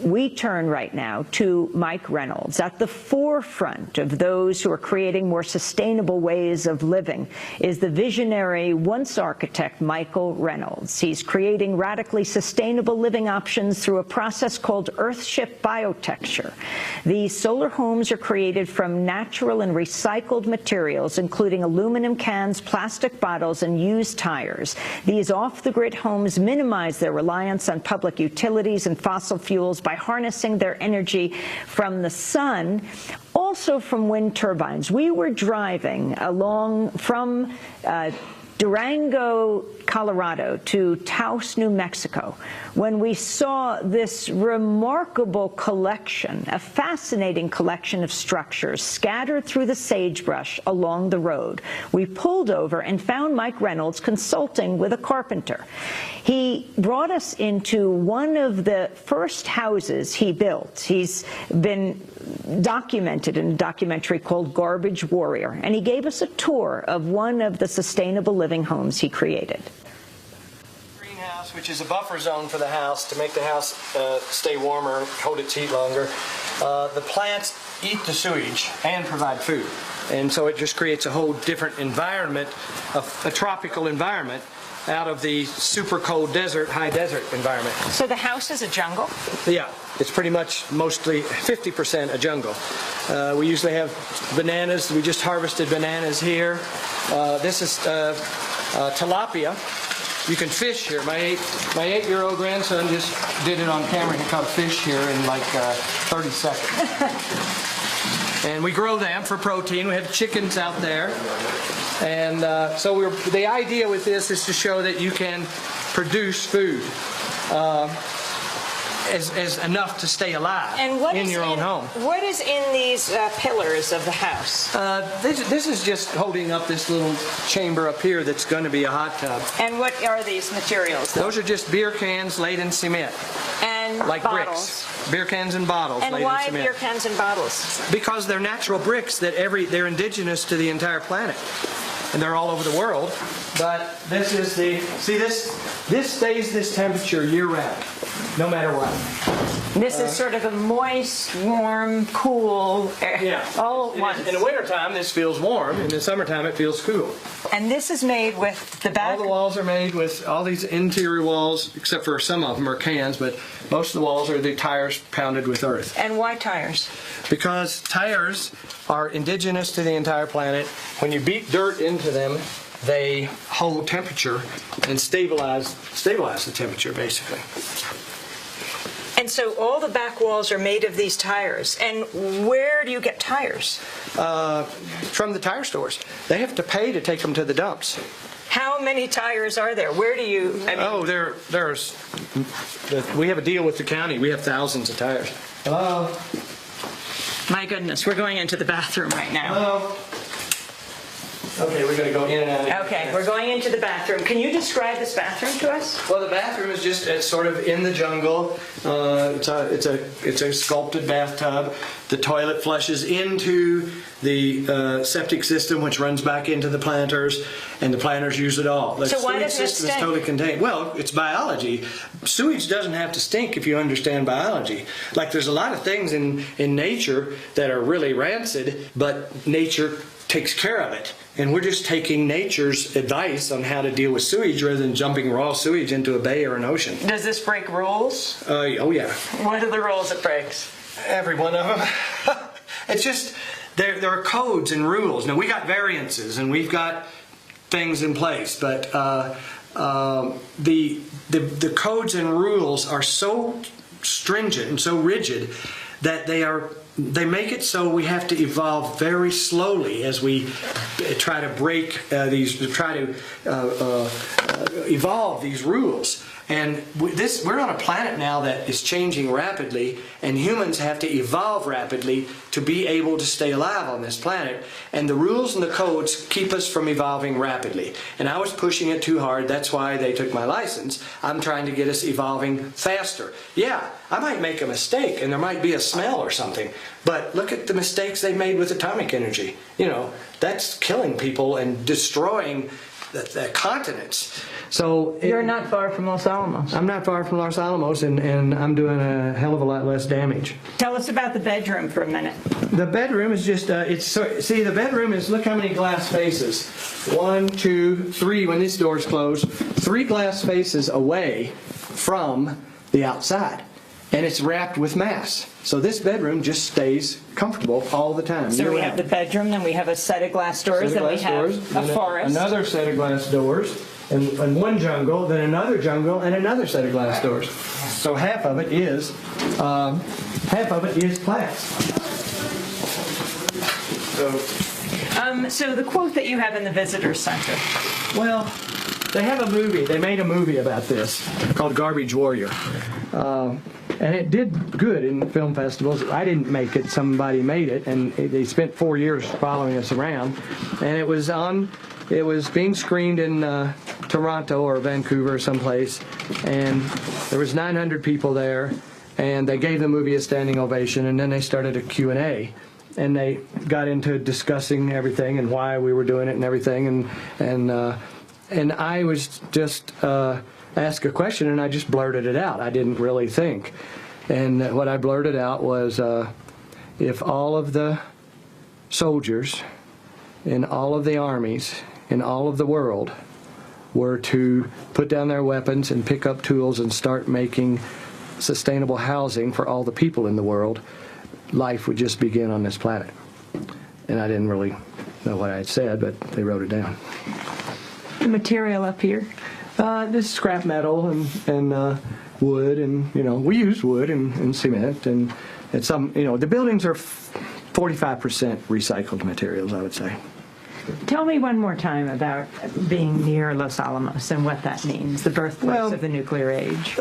We turn right now to Mike Reynolds. At the forefront of those who are creating more sustainable ways of living is the visionary once architect Michael Reynolds. He's creating radically sustainable living options through a process called Earthship Biotexture. These solar homes are created from natural and recycled materials, including aluminum cans, plastic bottles, and used tires. These off-the-grid homes minimize their reliance on public utilities and fossil fuels by harnessing their energy from the sun, also from wind turbines. We were driving along from Durango, Colorado to Taos, New Mexico, when we saw this remarkable collection, a fascinating collection of structures scattered through the sagebrush along the road. We pulled over and found Mike Reynolds consulting with a carpenter. He brought us into one of the first houses he built. He's been documented in a documentary called Garbage Warrior, and he gave us a tour of one of the sustainable living homes he created. Greenhouse, which is a buffer zone for the house to make the house stay warmer, hold its heat longer. The plants eat the sewage and provide food, and so it just creates a whole different environment, a tropical environment, out of the super cold desert, high desert environment. So the house is a jungle? Yeah, it's pretty much mostly 50% a jungle. We usually have bananas. We just harvested bananas here. This is tilapia. You can fish here. My 8-year-old grandson just did it on camera. He caught a fish here in like 30 seconds. And we grow them for protein. We have chickens out there. And so the idea with this is to show that you can produce food as enough to stay alive in your own home. What is in these pillars of the house? This is just holding up this little chamber up here that's going to be a hot tub. And what are these materials? Those are just beer cans laid in cement. And like bottles. Bricks. Beer cans and bottles laid in cement. And why beer cans and bottles? Because they're natural bricks that they're indigenous to the entire planet. And they're all over the world. But this is this stays this temperature year round, no matter what. This is sort of a moist, warm, cool air. Yeah. All at once. In the wintertime, this feels warm. In the summertime, it feels cool. And this is made with the back? All the walls are made with all these interior walls, except for some of them are cans, but most of the walls are the tires pounded with earth. And why tires? Because tires are indigenous to the entire planet. When you beat dirt into them, they hold temperature and stabilize the temperature, basically. And so all the back walls are made of these tires. And where do you get tires? From the tire stores. They have to pay to take them to the dumps. How many tires are there? Where do you... there's... We have a deal with the county. We have thousands of tires. Hello? My goodness, we're going into the bathroom right now. Hello? Okay, we're going to go in and out. Okay, we're going into the bathroom. Can you describe this bathroom to us? Well, the bathroom is it's sort of in the jungle. It's a sculpted bathtub. The toilet flushes into the septic system, which runs back into the planters, and the planters use it all. The so why doesn't it stink? Is totally contained. Well, it's biology. Sewage doesn't have to stink if you understand biology. Like there's a lot of things in nature that are really rancid, but nature takes care of it. And we're just taking nature's advice on how to deal with sewage rather than jumping raw sewage into a bay or an ocean. Does this break rules? Oh, yeah. What are the rules it breaks? Every one of them. It's just, there are codes and rules. Now, we got variances and we've got things in place, but the codes and rules are so stringent and so rigid that they make it so we have to evolve very slowly as we try to evolve these rules. And we're on a planet now that is changing rapidly, and humans have to evolve rapidly to be able to stay alive on this planet. And the rules and the codes keep us from evolving rapidly. And I was pushing it too hard. That's why they took my license. I'm trying to get us evolving faster. Yeah, I might make a mistake, and there might be a smell or something. But look at the mistakes they made with atomic energy. You know, that's killing people and destroying the continents. So You're not far from Los Alamos. I'm not far from Los Alamos, and I'm doing a hell of a lot less damage. Tell us about the bedroom for a minute. The bedroom is just, see, the bedroom is, look how many glass faces. 1, 2, 3, when this door's closed, 3 glass faces away from the outside. And it's wrapped with mass. So this bedroom just stays comfortable all the time. So we have the bedroom, then we have a set of glass doors, then we have a forest. Another set of glass doors, and one jungle, then another jungle, and another set of glass doors. So half of it is glass. So the quote that you have in the visitor center. Well, they have a movie. They made a movie about this called Garbage Warrior. And it did good in film festivals. I didn't make it. Somebody made it, and they spent 4 years following us around. And it was being screened in Toronto or Vancouver or someplace, and there was 900 people there, and they gave the movie a standing ovation, and then they started a Q&A. And they got into discussing everything and why we were doing it and everything, and I was just asked a question, and I just blurted it out. I didn't really think. And what I blurted out was, if all of the soldiers in all of the armies in all of the world were to put down their weapons and pick up tools and start making sustainable housing for all the people in the world, life would just begin on this planet. And I didn't really know what I had said, but they wrote it down. The material up here? This scrap metal and wood, and we use wood and cement, and some the buildings are 45% recycled materials, I would say. Tell me one more time about being near Los Alamos and what that means, the birthplace of the nuclear age.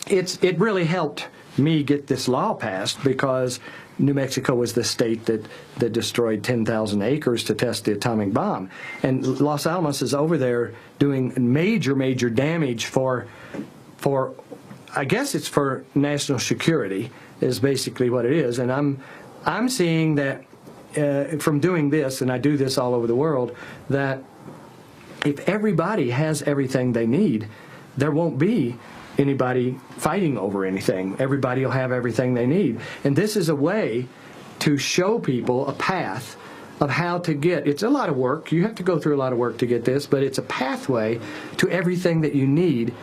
It really helped me get this law passed because New Mexico was the state that destroyed 10,000 acres to test the atomic bomb. And Los Alamos is over there doing major, major damage for I guess it's for national security is basically what it is. And I'm seeing that from doing this, and I do this all over the world, that if everybody has everything they need, there won't be anybody fighting over anything. Everybody will have everything they need. And this is a way to show people a path of how to get. It's a lot of work. You have to go through a lot of work to get this, but it's a pathway to everything that you need,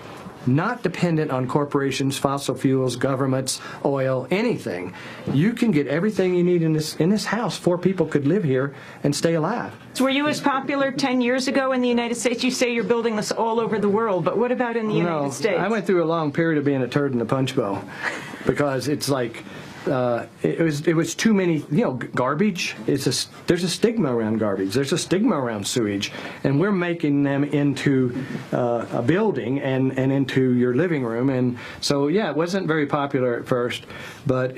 not dependent on corporations, fossil fuels, governments, oil, anything. You can get everything you need in this house. 4 people could live here and stay alive. So were you as popular 10 years ago in the United States? You say you're building this all over the world, but what about in the United States? I went through a long period of being a turd in the punch bowl because it's like it was too many, garbage. There's a stigma around garbage. There's a stigma around sewage, and we're making them into a building and into your living room. And so, yeah, it wasn't very popular at first, but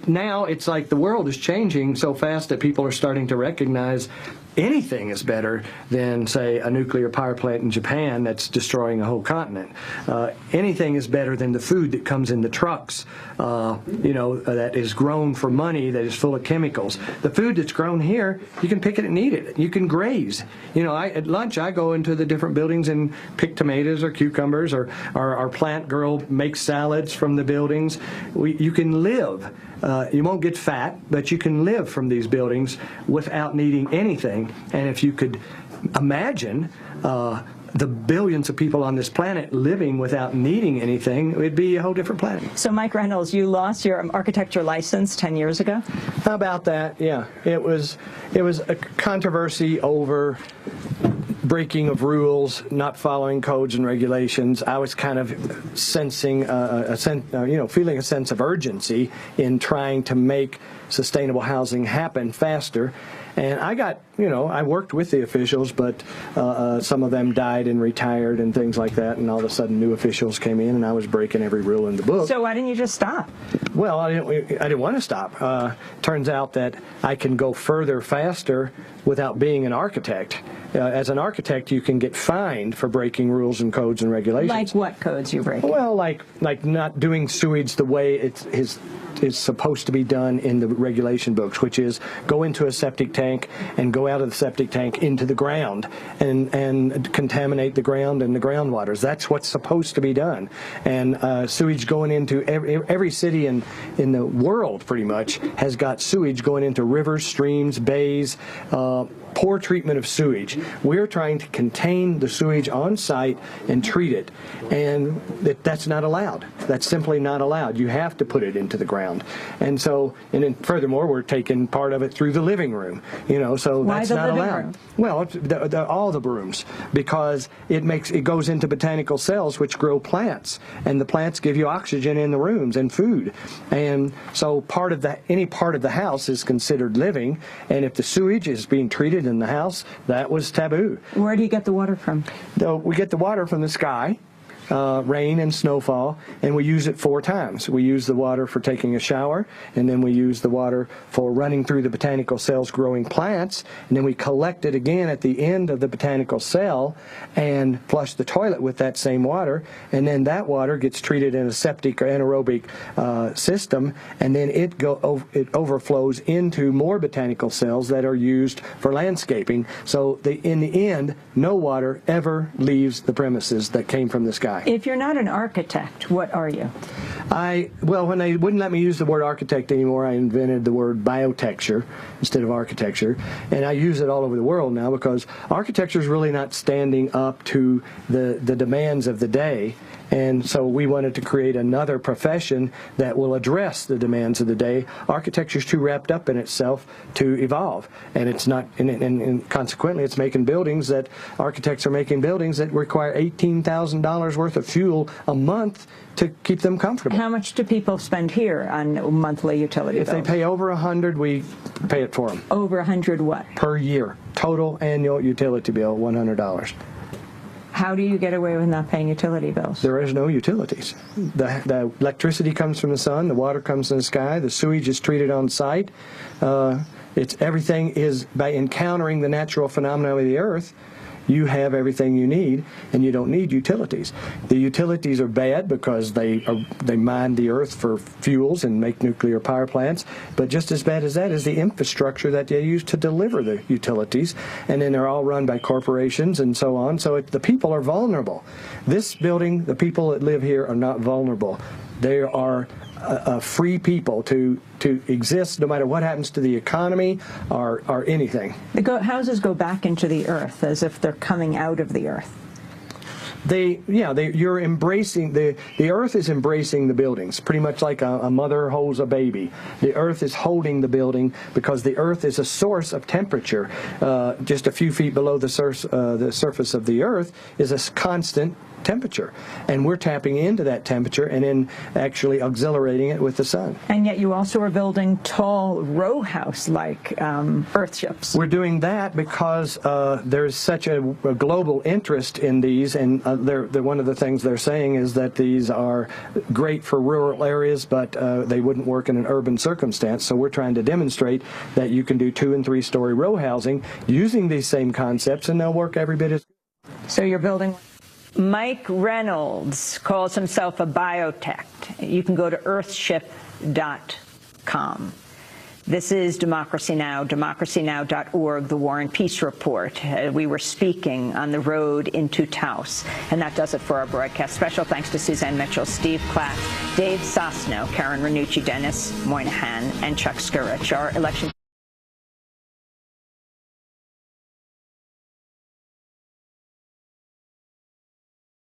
now it's like the world is changing so fast that people are starting to recognize anything is better than, say, a nuclear power plant in Japan that's destroying a whole continent. Anything is better than the food that comes in the trucks, that is grown for money, that is full of chemicals. The food that's grown here, you can pick it and eat it. You can graze. At lunch, I go into the different buildings and pick tomatoes or cucumbers, or our plant girl makes salads from the buildings. You can live. You won't get fat, but you can live from these buildings without needing anything. And if you could imagine the billions of people on this planet living without needing anything, it would be a whole different planet. So, Mike Reynolds, you lost your architecture license 10 years ago? How about that? Yeah. It was a controversy over breaking of rules, not following codes and regulations. I was kind of sensing feeling a sense of urgency in trying to make sustainable housing happen faster. And I got, I worked with the officials, but some of them died and retired and things like that, and all of a sudden new officials came in, and I was breaking every rule in the book. So why didn't you just stop? Well, I didn't want to stop. Turns out that I can go further faster without being an architect. As an architect, you can get fined for breaking rules and codes and regulations. Like what codes you break? Well, like not doing sewage the way it's supposed to be done in the regulation books, which is go into a septic tank tank and go out of the septic tank into the ground and contaminate the ground and the groundwaters. That's what's supposed to be done. And sewage going into every city in the world pretty much has got sewage going into rivers, streams, bays, poor treatment of sewage. We're trying to contain the sewage on site and treat it, and that's not allowed. That's simply not allowed. You have to put it into the ground. And so, and then furthermore, we're taking part of it through the living room, so Why that's the not living allowed. room? Well, all the rooms, because it goes into botanical cells which grow plants, and the plants give you oxygen in the rooms and food. And so any part of the house is considered living, and if the sewage is being treated in the house, that was taboo. Where do you get the water from? We get the water from the sky, rain and snowfall, and we use it 4 times. We use the water for taking a shower, and then we use the water for running through the botanical cells growing plants, and then we collect it again at the end of the botanical cell and flush the toilet with that same water, and then that water gets treated in a septic or anaerobic system, and then it overflows into more botanical cells that are used for landscaping. So in the end, no water ever leaves the premises that came from the sky. If you're not an architect, what are you? Well, when they wouldn't let me use the word architect anymore, I invented the word biotecture instead of architecture, and I use it all over the world now because architecture is really not standing up to the demands of the day. And so we wanted to create another profession that will address the demands of the day. Architecture is too wrapped up in itself to evolve, and it's not. And consequently, it's making buildings that architects are making buildings that require $18,000 worth of fuel a month to keep them comfortable. How much do people spend here on monthly utility bills? If they pay over $100, we pay it for them. Over $100 what? Per year. Total annual utility bill, $100. How do you get away with not paying utility bills? There is no utilities. The electricity comes from the sun, the water comes from the sky, the sewage is treated on site. Everything is by encountering the natural phenomena of the earth. You have everything you need, and you don't need utilities. The utilities are bad because they mine the earth for fuels and make nuclear power plants, but just as bad as that is the infrastructure that they use to deliver the utilities, and then they're all run by corporations and so on, so the people are vulnerable. This building, the people that live here are not vulnerable. They are free people to exist no matter what happens to the economy or anything. Houses go back into the earth as if they're coming out of the earth. You're embracing, the earth is embracing the buildings, pretty much like a mother holds a baby. The earth is holding the building because the earth is a source of temperature. Just a few feet below the surface of the earth is a constant temperature, and we're tapping into that temperature and then actually auxiliating it with the sun. And yet you also are building tall row house-like earthships. We're doing that because there's such a global interest in these, and one of the things they're saying is that these are great for rural areas, but they wouldn't work in an urban circumstance. So we're trying to demonstrate that you can do 2- and 3-story row housing using these same concepts, and they'll work every bit as good. So you're building. Mike Reynolds calls himself a biotech. You can go to earthship.com. This is Democracy Now!, democracynow.org, the War and Peace Report. We were speaking on the road into Taos. And that does it for our broadcast. Special thanks to Suzanne Mitchell, Steve Klatt, Dave Sosno, Karen Ranucci, Dennis Moynihan, and Chuck Skurich. Our election